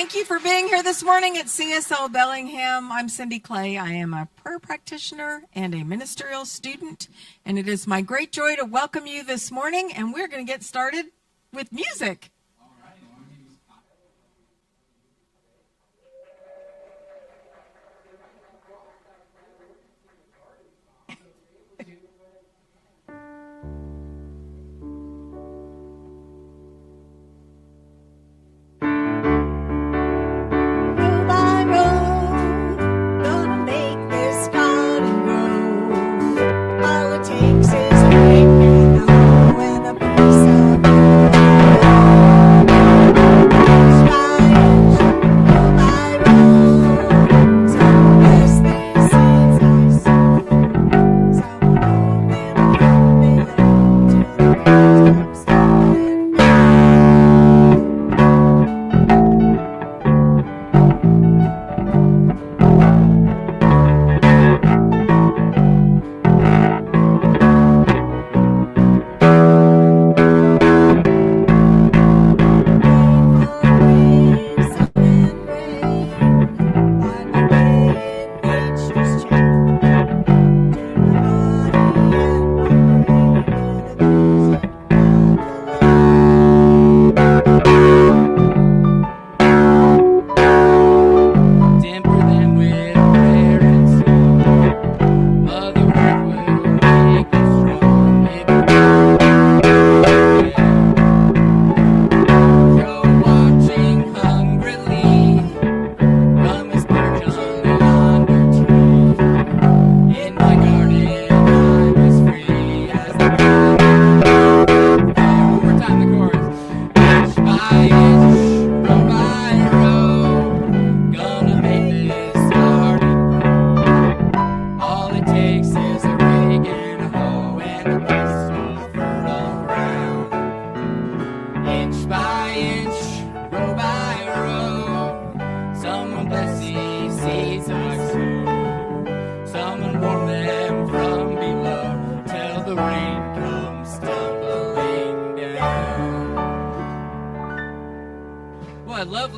Thank you for being here this morning at CSL Bellingham. I'm Cindy Clay. I am a prayer practitioner and a ministerial student, and it is my great joy to welcome you this morning, and we're going to get started with music.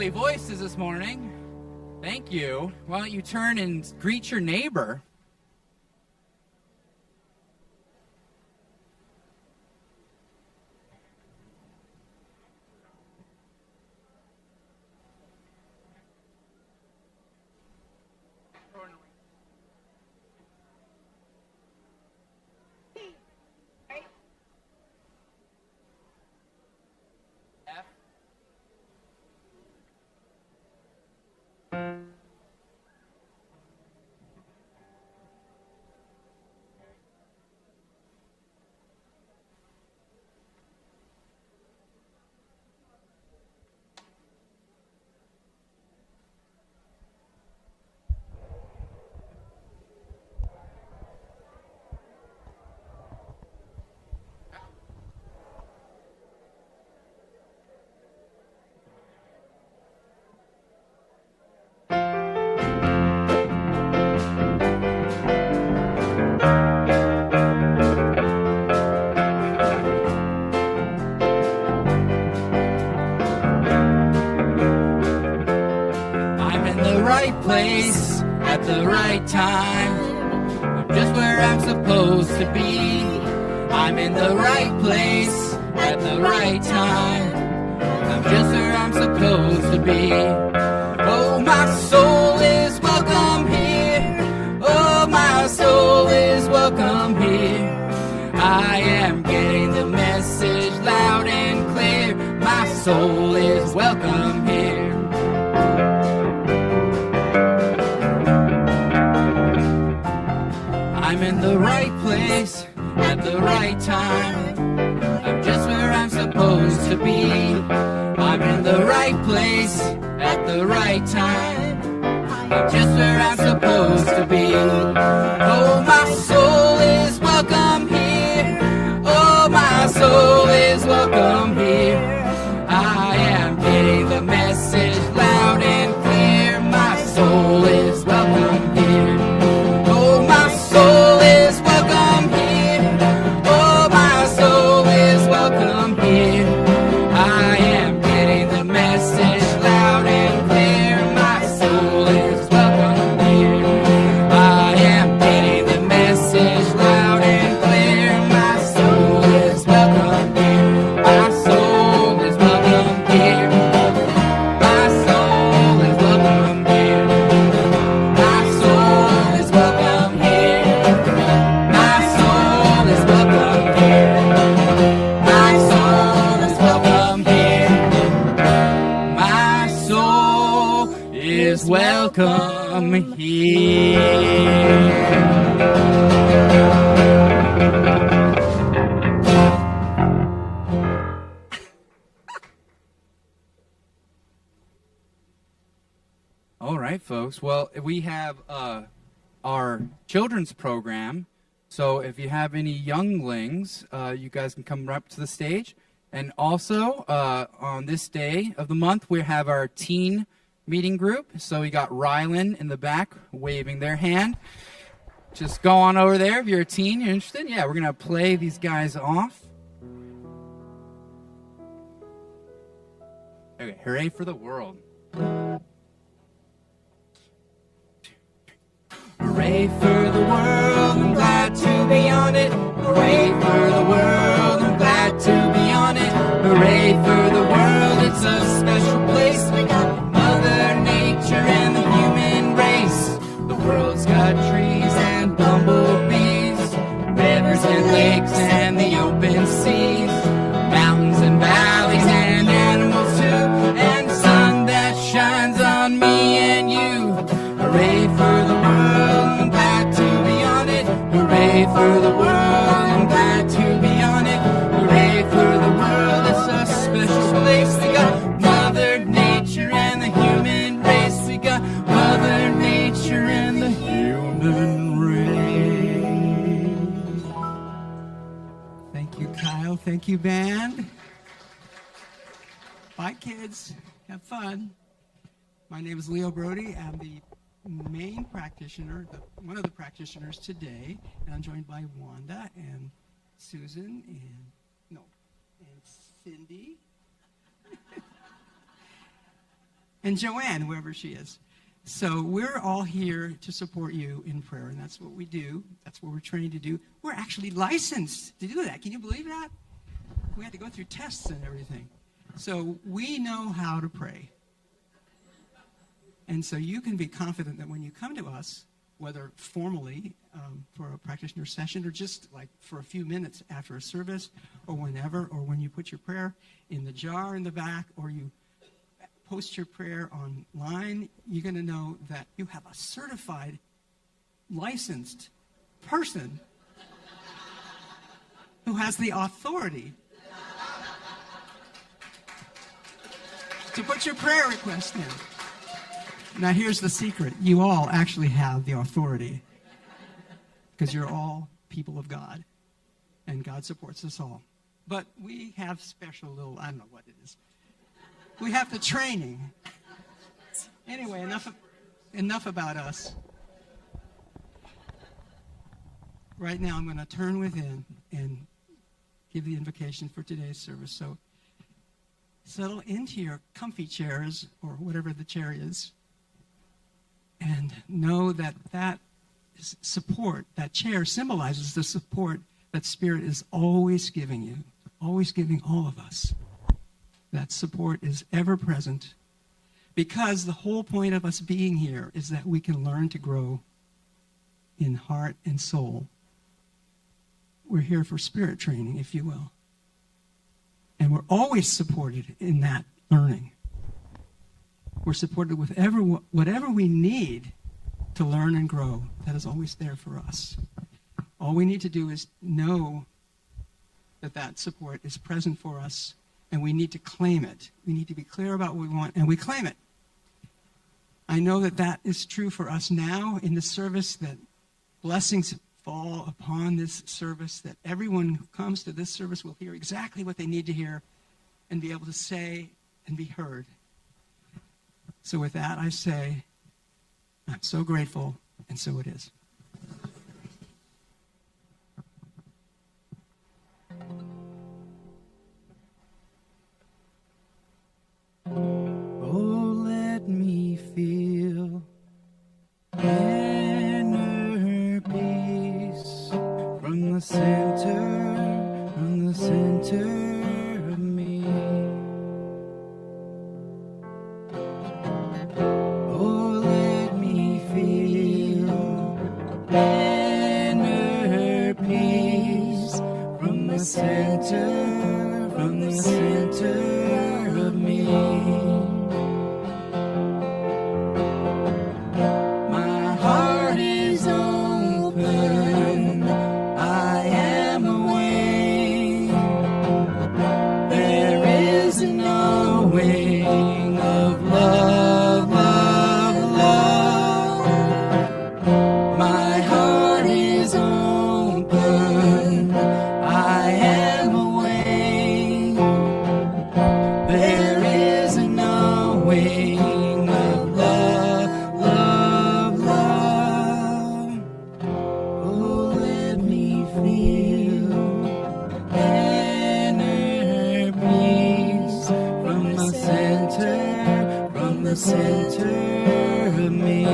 Voices this morning. Thank you. Why don't you turn and greet your neighbor? Place at the right time. I'm just where I'm supposed to be. I'm in the right place at the right time. I'm just where I'm supposed to be. Oh, my soul is welcome here. Oh, my soul is welcome here. I am getting the message loud and clear. My soul is welcome here. I'm in the right place at the right time. I'm just where I'm supposed to be. I'm in the right place at the right time. I'm just where I'm supposed to be. Oh, my soul is welcome here. Oh, my soul is welcome here. I am getting the message loud and clear. My soul is welcome here. Oh, my soul is welcome here. Oh, my soul is welcome here. I am getting the message loud and clear. welcome here. All right, folks. Well, we have our children's program. So if you have any younglings, you guys can come up to the stage. And also, on this day of the month, we have our teen meeting group. So we got Rylan in the back waving their hand. Just go on over there if you're a teen, you're interested. Yeah, we're going to play these guys off. Okay, hooray for the world. Hooray for the world, I'm glad to be on it. Hooray for the world, I'm glad to be on it. Hooray for the world, it's a special place. We got Mother Nature and the human race. The world's got trees and bumblebees, rivers and lakes and the open seas, mountains and valleys and animals too, and sun that shines on me and you. Hooray for the world, I'm glad to be on it. Hooray for the world, I'm glad to be on it. Hooray for the world, it's a special place. We got Mother Nature and the human race. We got Mother Nature and the human race. Thank you, Kyle. Thank you, band. Bye, kids. Have fun. My name is Leo Brody. I'm the main practitioner, one of the practitioners today, and I'm joined by Wanda and Susan and Cindy and Joanne, whoever she is. So we're all here to support you in prayer, and that's what we do. That's what we're trained to do. We're actually licensed to do that. Can you believe that? We had to go through tests and everything. So we know how to pray. And so you can be confident that when you come to us, whether formally for a practitioner session or just like for a few minutes after a service or whenever, or when you put your prayer in the jar in the back or you post your prayer online, you're going to know that you have a certified, licensed person who has the authority to put your prayer request in. Now, here's the secret. You all actually have the authority because you're all people of God, and God supports us all. But we have special little, I don't know what it is. We have the training. Anyway, enough about us. Right now, I'm going to turn within and give the invocation for today's service. So settle into your comfy chairs or whatever the chair is. And know that that support, that chair symbolizes the support that Spirit is always giving you, always giving all of us. That support is ever present because the whole point of us being here is that we can learn to grow in heart and soul. We're here for spirit training, if you will. And we're always supported in that learning. We're supported with whatever we need to learn and grow. That is always there for us. All we need to do is know that that support is present for us, and we need to claim it. We need to be clear about what we want, and we claim it. I know that that is true for us now in the service, that blessings fall upon this service, that everyone who comes to this service will hear exactly what they need to hear and be able to say and be heard. So with that, I say, I'm so grateful, and so it is. Oh, let me feel inner peace from the center of me. Oh, let me feel inner peace from the center of me. center of me.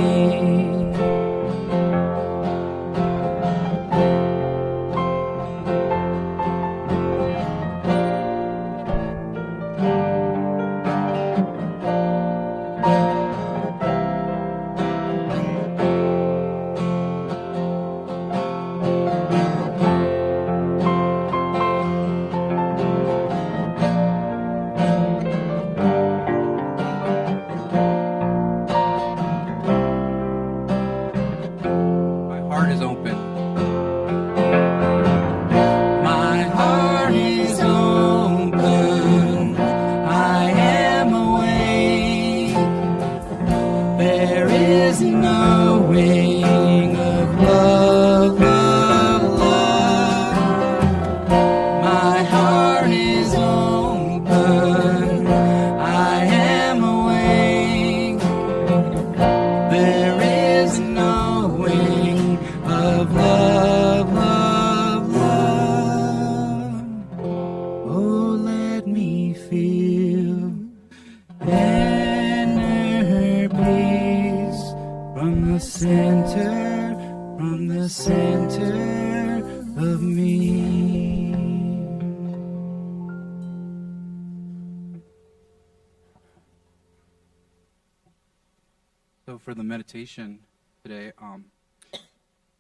So for the meditation today,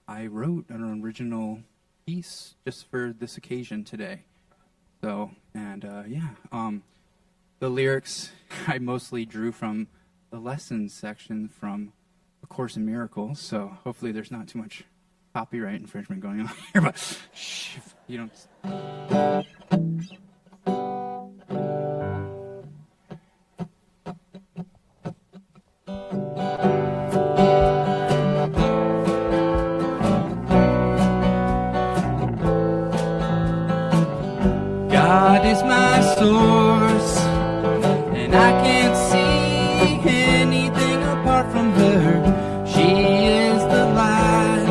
I wrote an original piece just for this occasion today. So, and the lyrics I mostly drew from the lessons section from A Course in Miracles. So hopefully there's not too much copyright infringement going on here, but shh, if you don't. God is my source, and I can't see anything apart from her. She is the light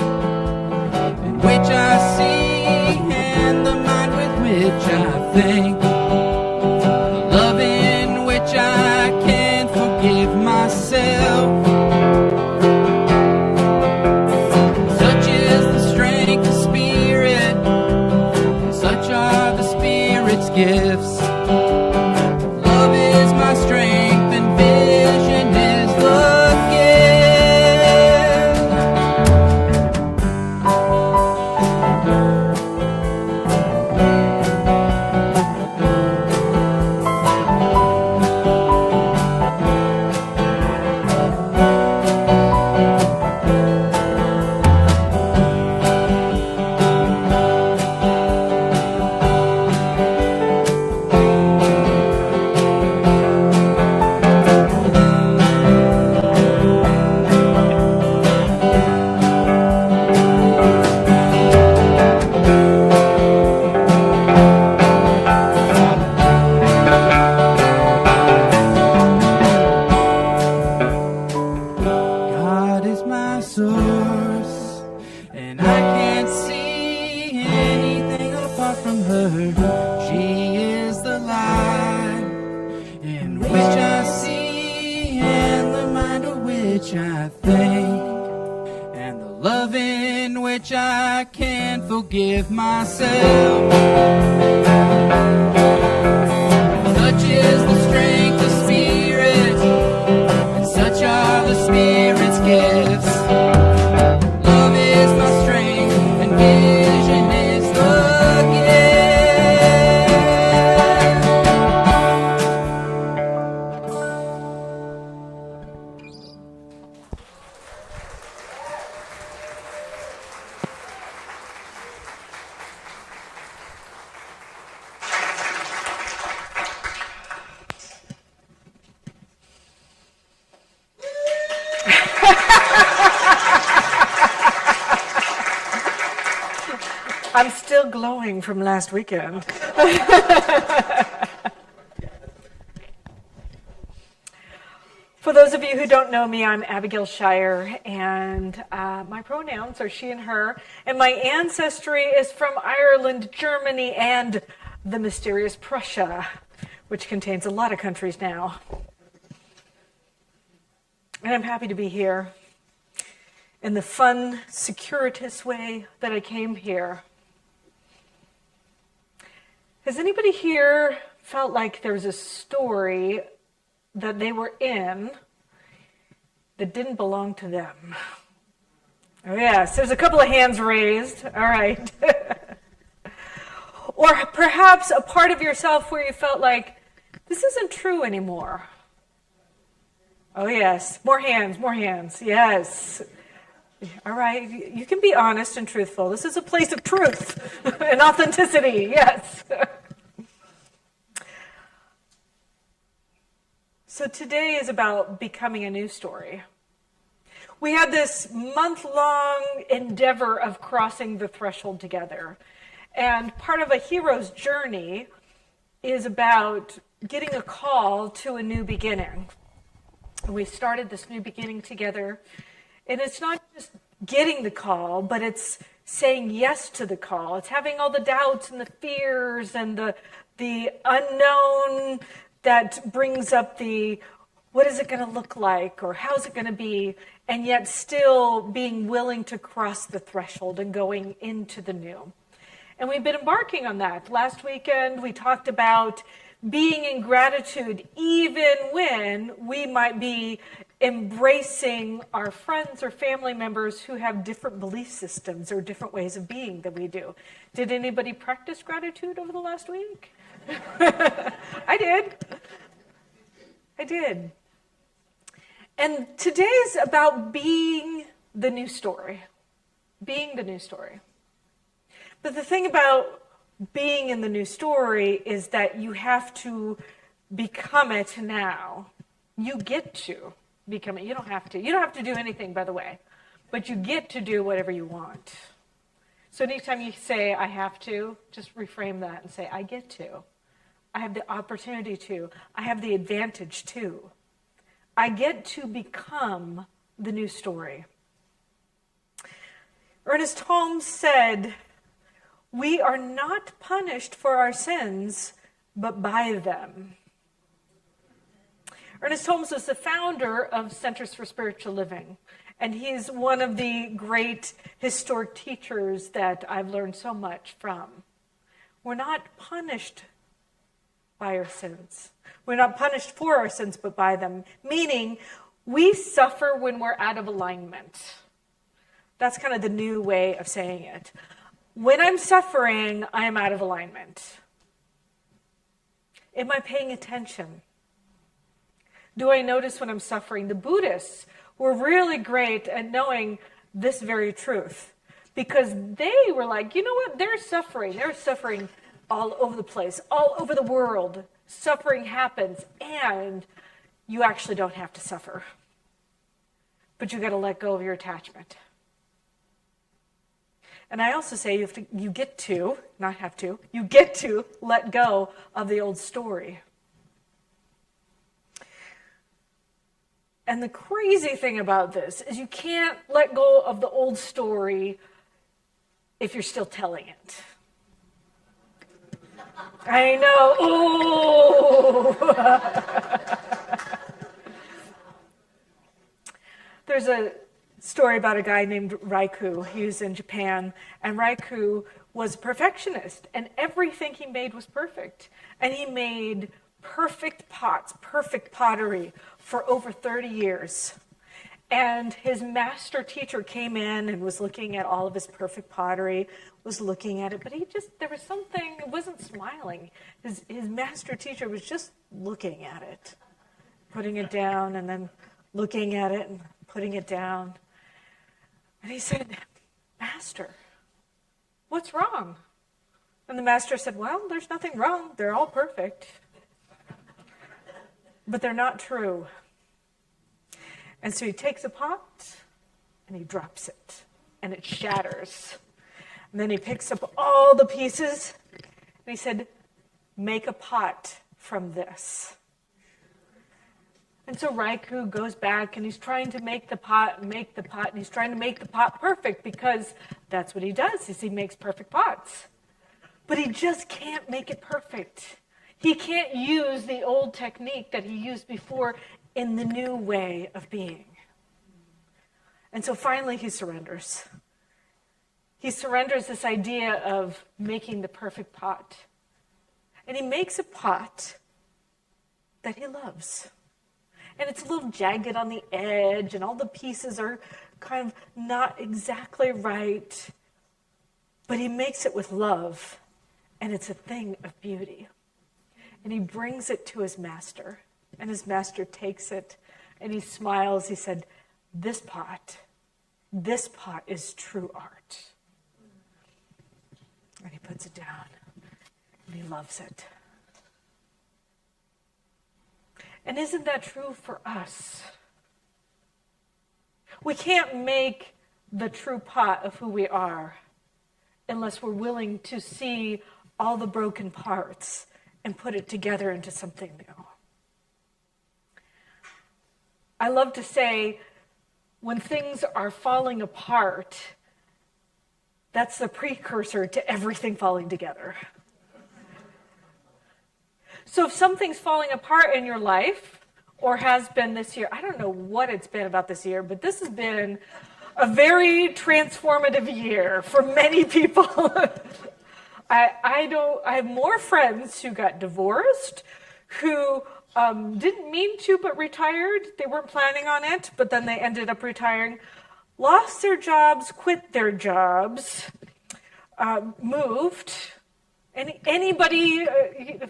in which I see, and the mind with which I think, the love in which I can forgive myself. Such is the strength of spirit, and such are the Spirit's gifts. Love is my strength, and vision is the gift. God is my source, and I can't see anything apart from her. She is the light in which I see, and the mind of which I think, and the love in which I can forgive myself. Such is the strength of spirit, and such are the Spirit's gifts. Love is my strength, and vision is the gift. I'm still glowing from last weekend. For those of you who don't know me, I'm Abigail Schairer, and my pronouns are she and her, and my ancestry is from Ireland, Germany, and the mysterious Prussia, which contains a lot of countries now. And I'm happy to be here in the fun, circuitous way that I came here. Has anybody here felt like there's a story that they were in that didn't belong to them? Oh yes, there's a couple of hands raised. All right. Or perhaps a part of yourself where you felt like, this isn't true anymore. Oh yes, more hands, yes. All right, you can be honest and truthful. This is a place of truth and authenticity, yes. So today is about becoming a new story. We had this month-long endeavor of crossing the threshold together. And part of a hero's journey is about getting a call to a new beginning. We started this new beginning together. And it's not just getting the call, but it's saying yes to the call. It's having all the doubts and the fears and the unknown that brings up the, what is it going to look like, or how's it going to be, and yet still being willing to cross the threshold and going into the new. And we've been embarking on that. Last weekend, we talked about being in gratitude even when we might be embracing our friends or family members who have different belief systems or different ways of being than we do. Did anybody practice gratitude over the last week? I did. And today's about being the new story. Being the new story. But the thing about being in the new story is that you have to become it now. You get to become it. You don't have to. You don't have to do anything, by the way. But you get to do whatever you want. So anytime you say, I have to, just reframe that and say, I get to. I have the opportunity to. I have the advantage to. I get to become the new story. Ernest Holmes said, we are not punished for our sins, but by them. Ernest Holmes was the founder of Centers for Spiritual Living, and he's one of the great historic teachers that I've learned so much from. We're not punished by our sins. We're not punished for our sins, but by them, meaning we suffer when we're out of alignment. That's kind of the new way of saying it. When I'm suffering, I am out of alignment. Am I paying attention? Do I notice when I'm suffering? The Buddhists were really great at knowing this very truth because they were like, you know what? They're suffering. They're suffering all over the place, all over the world. Suffering happens, and you actually don't have to suffer. But you got to let go of your attachment. And I also say you get to, not have to, you get to let go of the old story. And the crazy thing about this is you can't let go of the old story if you're still telling it. I know. Oh. There's a story about a guy named Raiku. He was in Japan, and Raiku was a perfectionist, and everything he made was perfect. And he made perfect pots, perfect pottery for over 30 years. And his master teacher came in and was looking at all of his perfect pottery, was looking at it, but there was something, it wasn't smiling. His master teacher was just looking at it, putting it down, and then looking at it and putting it down. And he said, Master, what's wrong? And the master said, well, there's nothing wrong. They're all perfect. But they're not true. And so he takes a pot and he drops it and it shatters. And then he picks up all the pieces and he said, make a pot from this. And so Raiku goes back and he's trying to make the pot, and he's trying to make the pot perfect because that's what he does, is he makes perfect pots. But he just can't make it perfect. He can't use the old technique that he used before in the new way of being. And so finally he surrenders. He surrenders this idea of making the perfect pot. And he makes a pot that he loves. And it's a little jagged on the edge, and all the pieces are kind of not exactly right. But he makes it with love, and it's a thing of beauty. And he brings it to his master, and his master takes it, and he smiles. He said, this pot is true art. And he puts it down, and he loves it. And isn't that true for us? We can't make the true pot of who we are unless we're willing to see all the broken parts and put it together into something new. I love to say, when things are falling apart, that's the precursor to everything falling together. So if something's falling apart in your life, or has been this year, I don't know what it's been about this year, but this has been a very transformative year for many people. I have more friends who got divorced, who didn't mean to but retired. They weren't planning on it, but then they ended up retiring, lost their jobs, quit their jobs, moved. Anybody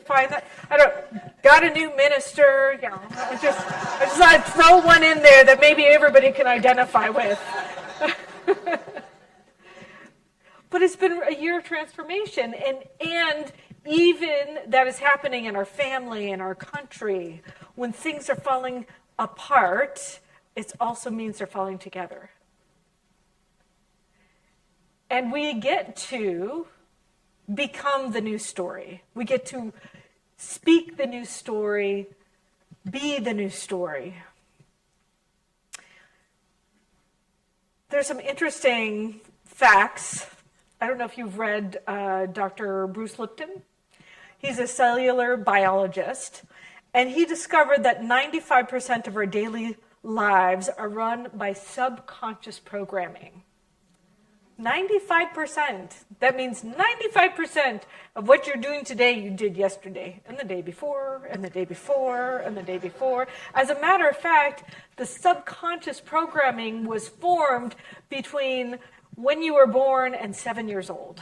find that? I don't. Got a new minister. You know, I just thought I'd throw one in there that maybe everybody can identify with. But it's been a year of transformation, and even that is happening in our family, in our country. When things are falling apart, it also means they're falling together. And we get to become the new story. We get to speak the new story, be the new story. There's some interesting facts. I don't know if you've read Dr. Bruce Lipton. He's a cellular biologist, and he discovered that 95% of our daily lives are run by subconscious programming. 95%. That means 95% of what you're doing today you did yesterday, and the day before, and the day before, and the day before. As a matter of fact, the subconscious programming was formed between when you were born and 7 years old.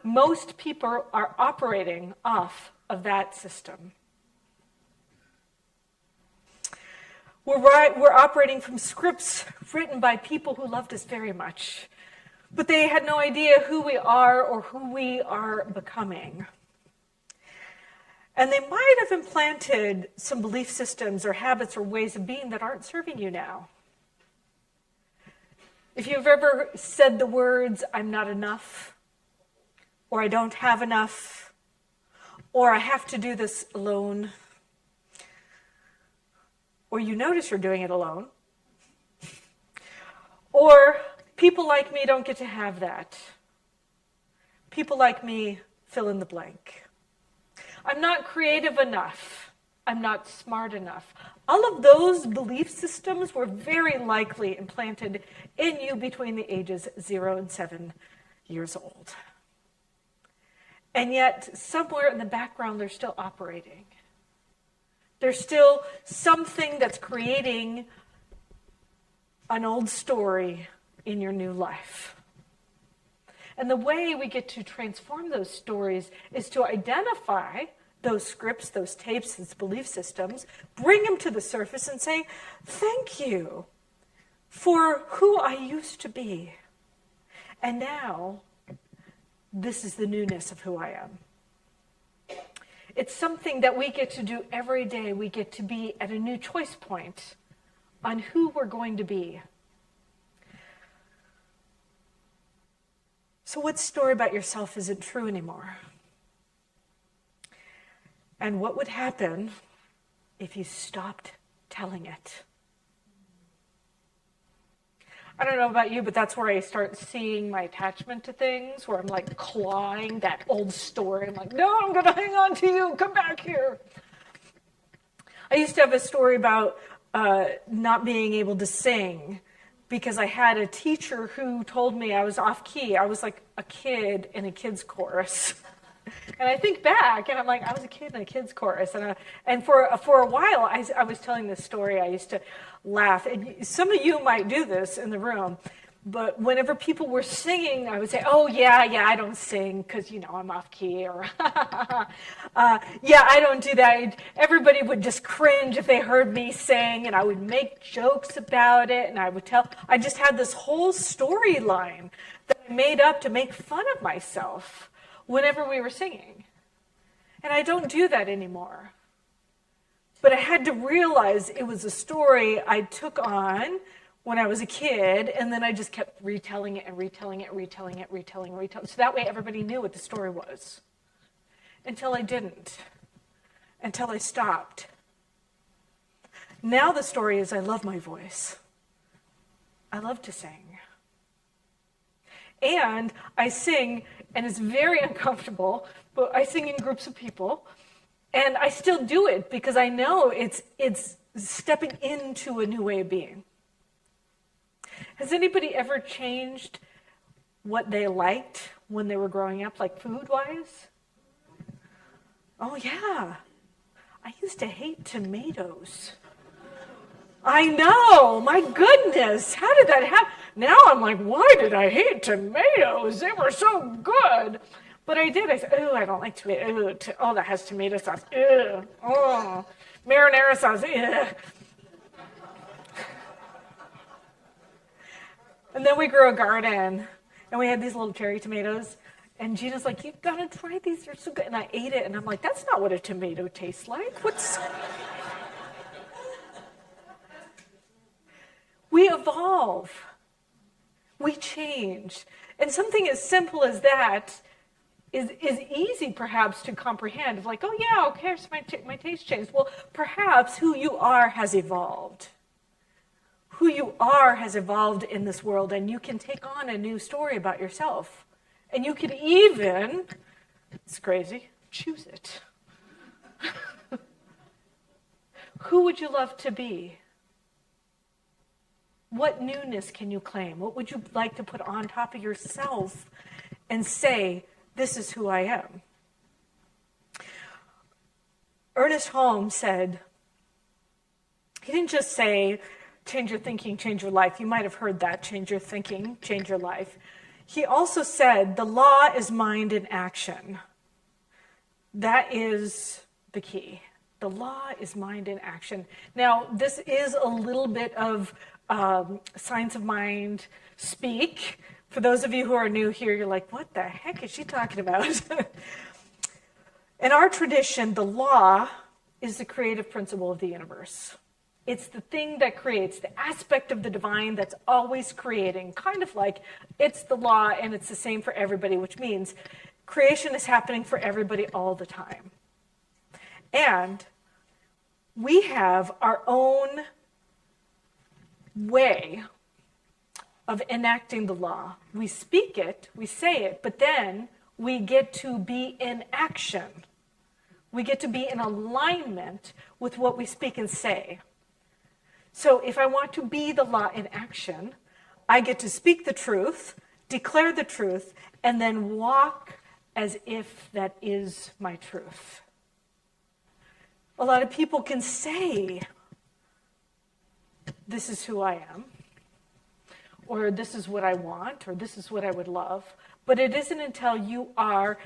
Most people are operating off of that system. We're operating from scripts written by people who loved us very much, but they had no idea who we are or who we are becoming. And they might have implanted some belief systems or habits or ways of being that aren't serving you now. If you've ever said the words, I'm not enough, or I don't have enough, or I have to do this alone, or you notice you're doing it alone, or people like me don't get to have that. People like me fill in the blank. I'm not creative enough. I'm not smart enough. All of those belief systems were very likely implanted in you between the ages 0 and 7 years old. And yet, somewhere in the background, they're still operating. There's still something that's creating an old story in your new life. And the way we get to transform those stories is to identify those scripts, those tapes, those belief systems, bring them to the surface and say, thank you for who I used to be. And now, this is the newness of who I am. It's something that we get to do every day. We get to be at a new choice point on who we're going to be. So what story about yourself isn't true anymore? And what would happen if you stopped telling it? I don't know about you, but that's where I start seeing my attachment to things, where I'm like clawing that old story. I'm like, no, I'm going to hang on to you. Come back here. I used to have a story about not being able to sing because I had a teacher who told me I was off key. I was like a kid in a kids chorus. And I think back, and I'm like, I was a kid in a kids chorus. And for a while, I was telling this story. I used to laugh. And some of you might do this in the room. But whenever people were singing, I would say, oh, yeah, I don't sing because, I'm off key. Or, yeah, I don't do that. Everybody would just cringe if they heard me sing, and I would make jokes about it. And I just had this whole storyline that I made up to make fun of myself whenever we were singing. And I don't do that anymore. But I had to realize it was a story I took on when I was a kid, and then I just kept retelling it and retelling it, so that way everybody knew what the story was. Until I didn't. Until I stopped. Now the story is I love my voice. I love to sing. And I sing, and it's very uncomfortable, but I sing in groups of people, and I still do it because I know it's stepping into a new way of being. Has anybody ever changed what they liked when they were growing up, like food-wise? Oh, yeah. I used to hate tomatoes. I know. My goodness. How did that happen? Now I'm like, why did I hate tomatoes? They were so good. But I did. I said, oh, I don't like tomato. Oh, that has tomato sauce. Ew. Oh, marinara sauce. Ew. And then we grew a garden, and we had these little cherry tomatoes. And Gina's like, you've got to try these. They're so good. And I ate it, and I'm like, that's not what a tomato tastes like. We evolve. We change. And something as simple as that is easy, perhaps, to comprehend. Of like, oh, yeah, okay, so my taste changed. Well, perhaps who you are has evolved. Who you are has evolved in this world, and you can take on a new story about yourself. And you could even, it's crazy, choose it. Who would you love to be? What newness can you claim? What would you like to put on top of yourself and say, this is who I am? Ernest Holmes said, he didn't just say, change your thinking, change your life. You might have heard that, change your thinking, change your life. He also said, the law is mind in action. That is the key. The law is mind in action. Now, this is a little bit of science of mind speak. For those of you who are new here, you're like, what the heck is she talking about? In our tradition, the law is the creative principle of the universe. It's the thing that creates, the aspect of the divine that's always creating, kind of like it's the law and it's the same for everybody, which means creation is happening for everybody all the time. And we have our own way of enacting the law. We speak it, we say it, but then we get to be in action. We get to be in alignment with what we speak and say. So if I want to be the law in action, I get to speak the truth, declare the truth, and then walk as if that is my truth. A lot of people can say, this is who I am, or this is what I want, or this is what I would love, but it isn't until you are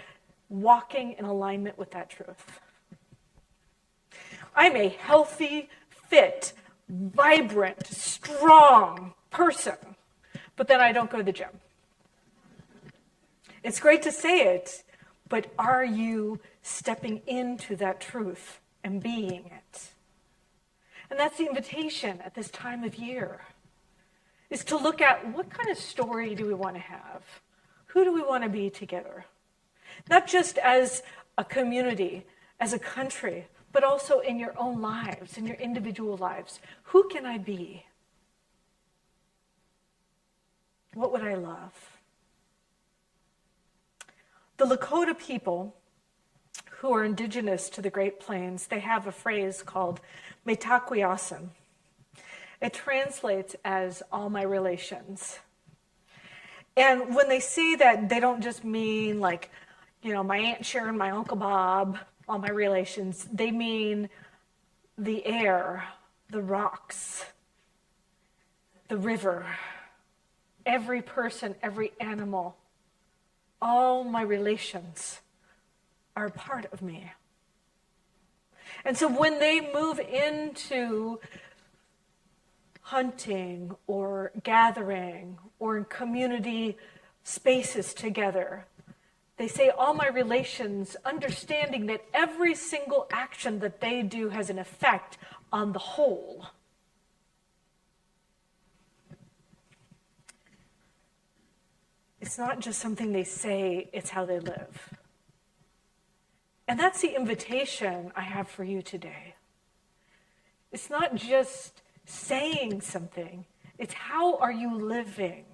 walking in alignment with that truth. I'm a healthy, fit, vibrant, strong person, but then I don't go to the gym. It's great to say it, but are you stepping into that truth and being it? And that's the invitation at this time of year, is to look at what kind of story do we want to have? Who do we want to be together? Not just as a community, as a country, but also in your own lives, in your individual lives. Who can I be? What would I love? The Lakota people, who are indigenous to the Great Plains, they have a phrase called Metaquiasan. It translates as all my relations. And when they say that, they don't just mean like, my Aunt Sharon, my Uncle Bob, all my relations. They mean the air, the rocks, the river, every person, every animal, all my relations are a part of me. And so when they move into hunting or gathering or in community spaces together, they say all my relations, understanding that every single action that they do has an effect on the whole. It's not just something they say, it's how they live. And that's the invitation I have for you today. It's not just saying something, it's how are you living?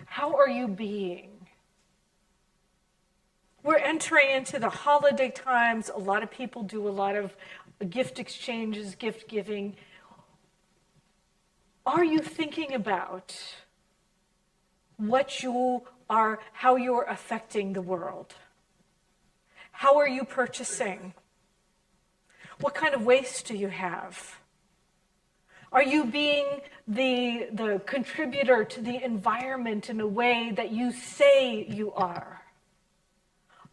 How are you being? We're entering into the holiday times. A lot of people do a lot of gift exchanges, gift giving. Are you thinking about how you're affecting the world? How are you purchasing? What kind of waste do you have? Are you being the contributor to the environment in a way that you say you are?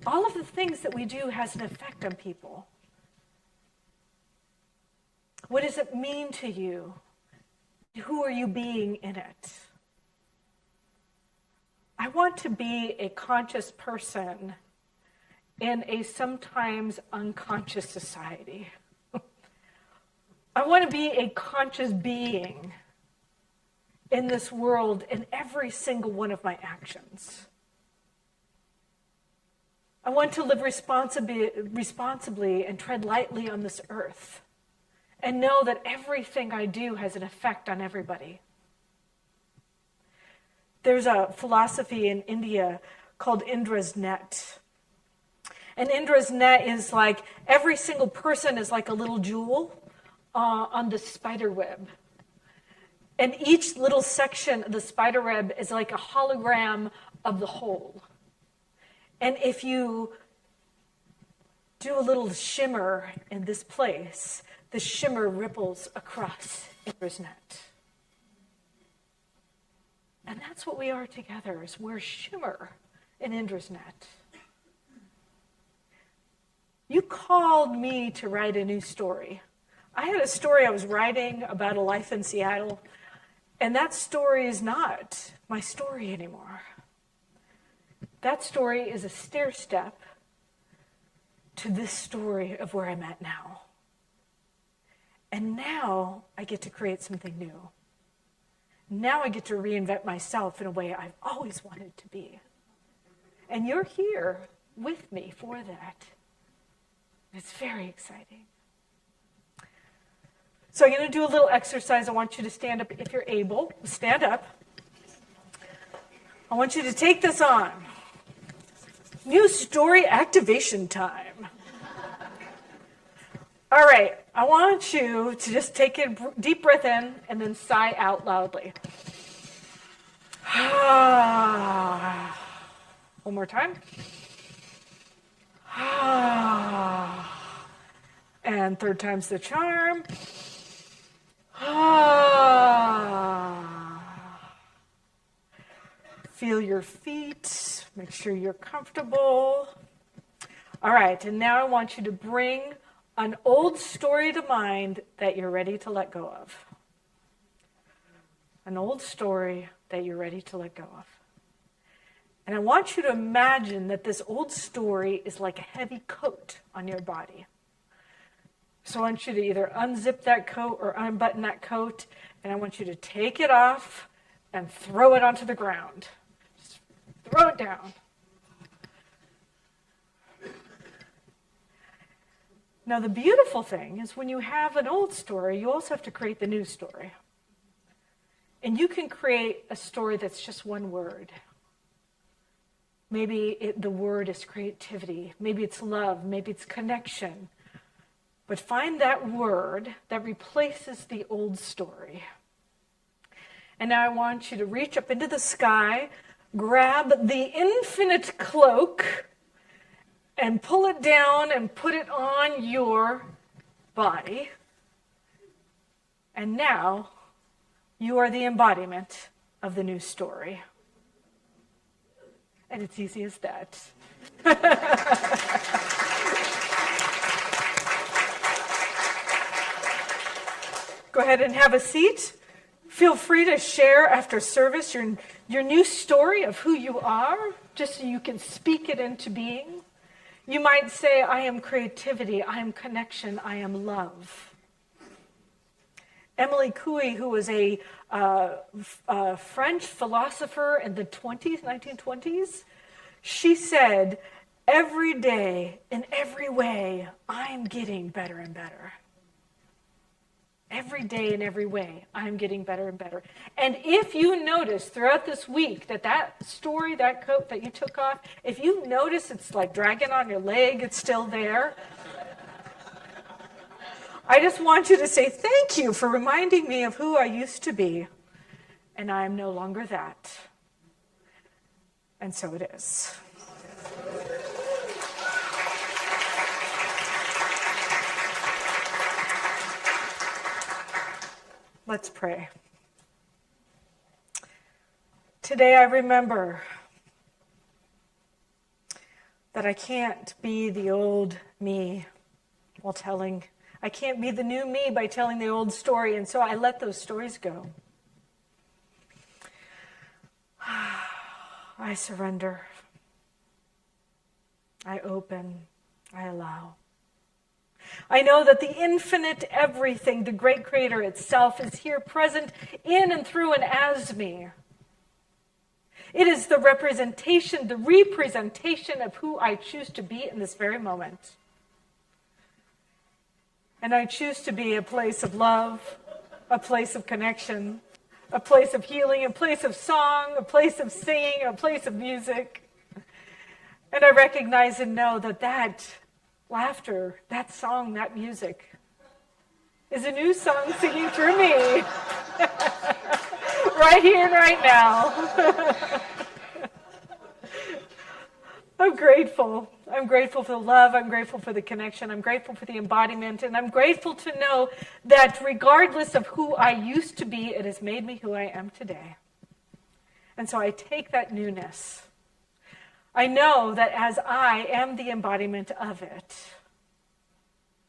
All of the things that we do has an effect on people. What does it mean to you? Who are you being in it? I want to be a conscious person in a sometimes unconscious society. I want to be a conscious being in this world in every single one of my actions. I want to live responsibly and tread lightly on this earth and know that everything I do has an effect on everybody. There's a philosophy in India called Indra's net. And Indra's net is like every single person is like a little jewel on the spider web. And each little section of the spider web is like a hologram of the whole. And if you do a little shimmer in this place, the shimmer ripples across Indra's net. And that's what we are together, is we're shimmer in Indra's net. You called me to write a new story. I had a story I was writing about a life in Seattle, and that story is not my story anymore. That story is a stair step to this story of where I'm at now. And now I get to create something new. Now I get to reinvent myself in a way I've always wanted to be. And you're here with me for that. It's very exciting. So I'm going to do a little exercise. I want you to stand up if you're able. Stand up. I want you to take this on. New story activation time. All right. I want you to just take a deep breath in and then sigh out loudly. One more time. And third time's the charm. Feel your feet. Make sure you're comfortable. All right, and now I want you to bring an old story to mind that you're ready to let go of. An old story that you're ready to let go of. And I want you to imagine that this old story is like a heavy coat on your body. So I want you to either unzip that coat or unbutton that coat, and I want you to take it off and throw it onto the ground. Just throw it down. Now, the beautiful thing is when you have an old story, you also have to create the new story. And you can create a story that's just one word. Maybe the word is creativity. Maybe it's love. Maybe it's connection. But find that word that replaces the old story. And now I want you to reach up into the sky, grab the infinite cloak, and pull it down and put it on your body. And now you are the embodiment of the new story. And it's easy as that. Go ahead and have a seat. Feel free to share after service your new story of who you are, just so you can speak it into being. You might say, I am creativity, I am connection, I am love. Emily Coué, who was a French philosopher in the 1920s, she said, every day, in every way, I'm getting better and better. Every day in every way, I'm getting better and better. And if you notice throughout this week that story, that coat that you took off, if you notice it's like dragging on your leg, it's still there. I just want you to say thank you for reminding me of who I used to be. And I am no longer that. And so it is. Let's pray. Today I remember that I can't be the old me I can't be the new me by telling the old story, and so I let those stories go. I surrender. I open. I allow. I know that the infinite everything, the great creator itself, is here present in and through and as me. It is the representation of who I choose to be in this very moment. And I choose to be a place of love, a place of connection, a place of healing, a place of song, a place of singing, a place of music. And I recognize and know that laughter, that song, that music is a new song singing through me. Right here and right now. I'm grateful. I'm grateful for the love. I'm grateful for the connection. I'm grateful for the embodiment. And I'm grateful to know that regardless of who I used to be, it has made me who I am today. And so I take that newness. I know that as I am the embodiment of it,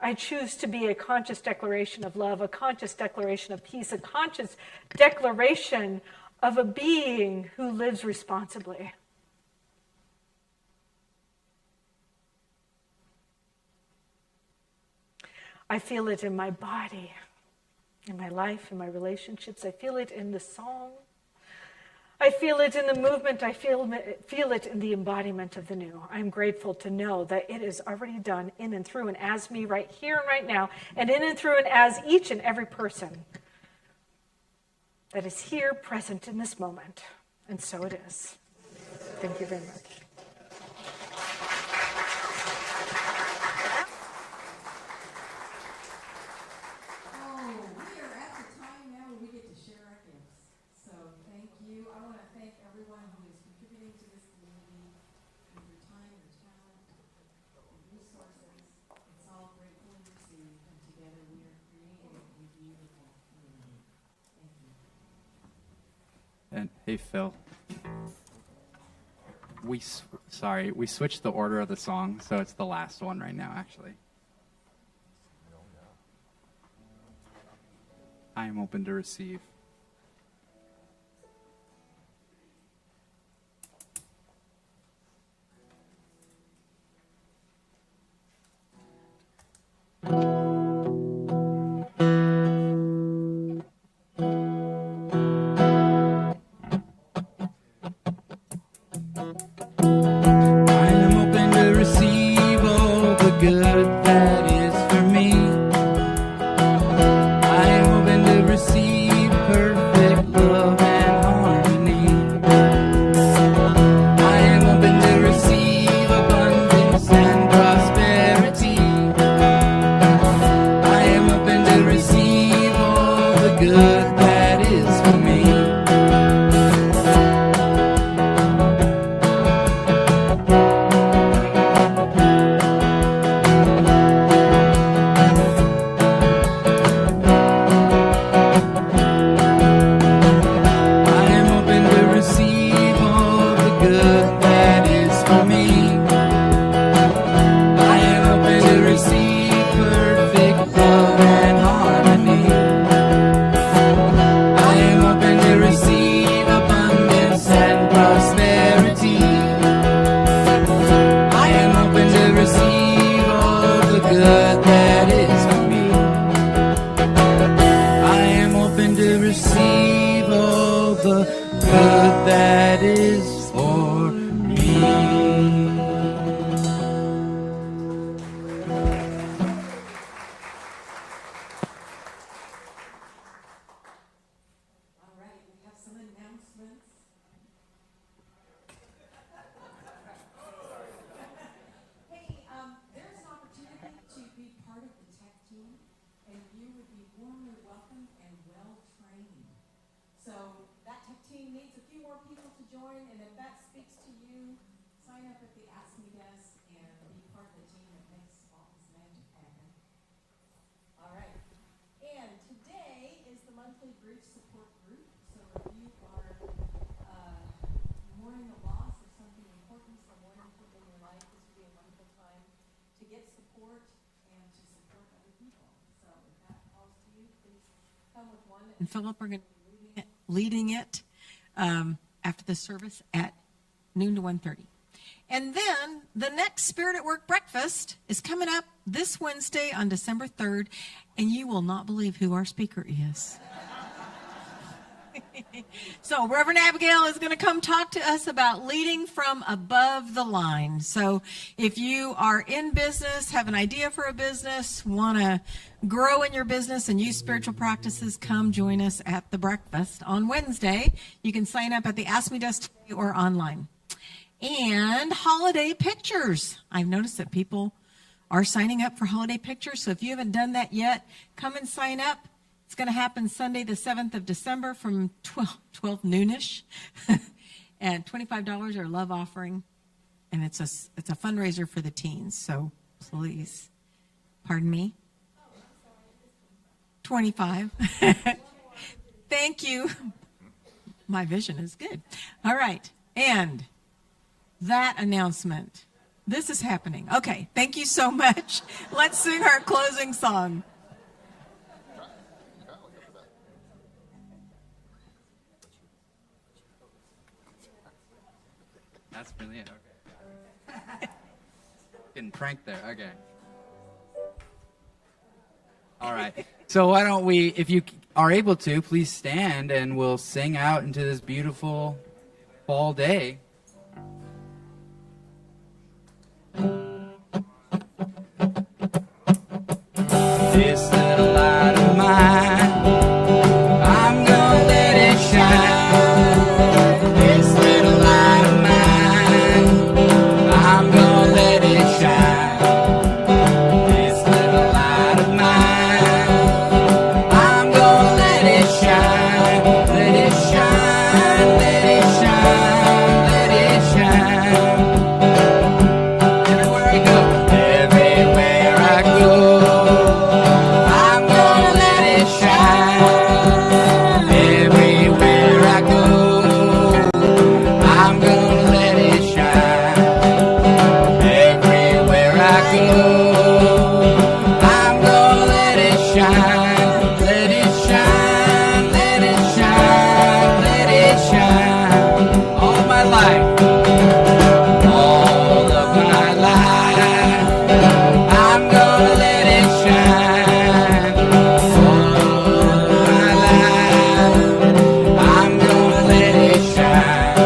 I choose to be a conscious declaration of love, a conscious declaration of peace, a conscious declaration of a being who lives responsibly. I feel it in my body, in my life, in my relationships. I feel it in the song. I feel it in the movement. I feel it in the embodiment of the new. I'm grateful to know that it is already done in and through and as me right here and right now, and in and through and as each and every person that is here present in this moment. And so it is. Thank you very much. And hey, Phil. We switched the order of the song, so it's the last one right now, actually. I am open to receive. Good that is for me. warmly welcome and well-trained. So that tech team needs a few more people to join, and if that speaks to you, sign up at the Ask Me desk and be part of the team that makes all this magic happen. All right. And today is the monthly grief support group. So if you are mourning the loss of something important, someone important in your life, this would be a wonderful time to get support and to support other people. So if that calls to you, please come with one. And Philip are going to be leading it after the service at noon to 1:30. And then the next Spirit at Work breakfast is coming up this Wednesday on December 3rd, and you will not believe who our speaker is. So Reverend Abigail is going to come talk to us about leading from above the line. So if you are in business, have an idea for a business, want to grow in your business and use spiritual practices, come join us at the breakfast on Wednesday. You can sign up at the Ask Me desk or online. And holiday pictures. I've noticed that people are signing up for holiday pictures. So if you haven't done that yet, come and sign up. It's going to happen Sunday, the 7th of December from 12 noonish. And $25 are love offering. And it's a fundraiser for the teens. So please, pardon me? 25. Thank you. My vision is good. All right. And that announcement. This is happening. Okay. Thank you so much. Let's sing our closing song. That's brilliant. Okay. Getting pranked there. Okay. All right. So why don't we, if you are able to, please stand and we'll sing out into this beautiful fall day. This little light of mine, I'm gonna let it shine. This little light of mine, I'm gonna let it shine. This little light of mine, I'm gonna let it shine. Let it shine, let it shine, let it shine. Everywhere I go, everywhere I go, I'm gonna let it shine. Everywhere I go, I'm gonna let it shine. Everywhere I go, I'm gonna let it shine. Let it shine, let it shine, let it shine. All my life, all of my life, I'm gonna let it shine. All of my life, I'm gonna let it shine.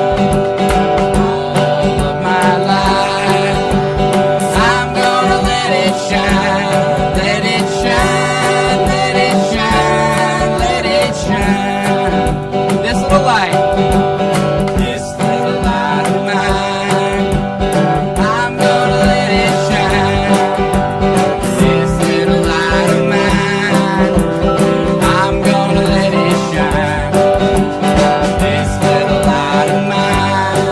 All of my life, I'm gonna let it shine. Let it shine, let it shine, let it shine. This little light, this little light of mine, I'm gonna let it shine. This little light of mine, I'm gonna let it shine. This little light of mine,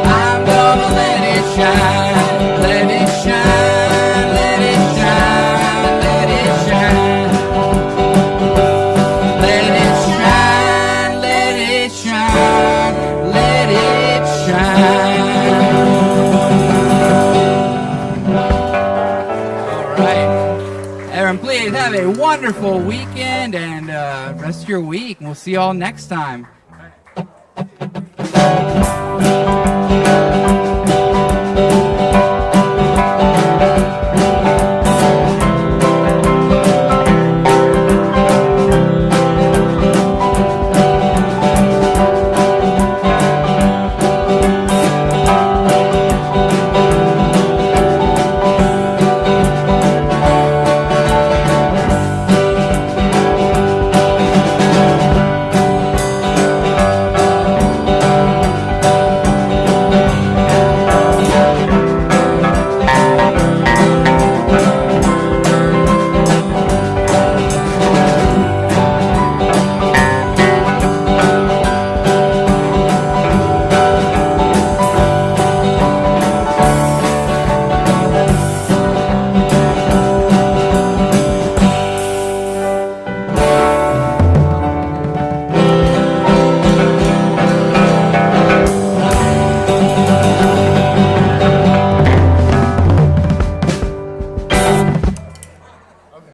I'm gonna let it shine. Let it shine, let it shine, let it shine. Let it shine, let it shine, let it shine. All right. Everyone, please have a wonderful weekend and rest of your week. We'll see you all next time.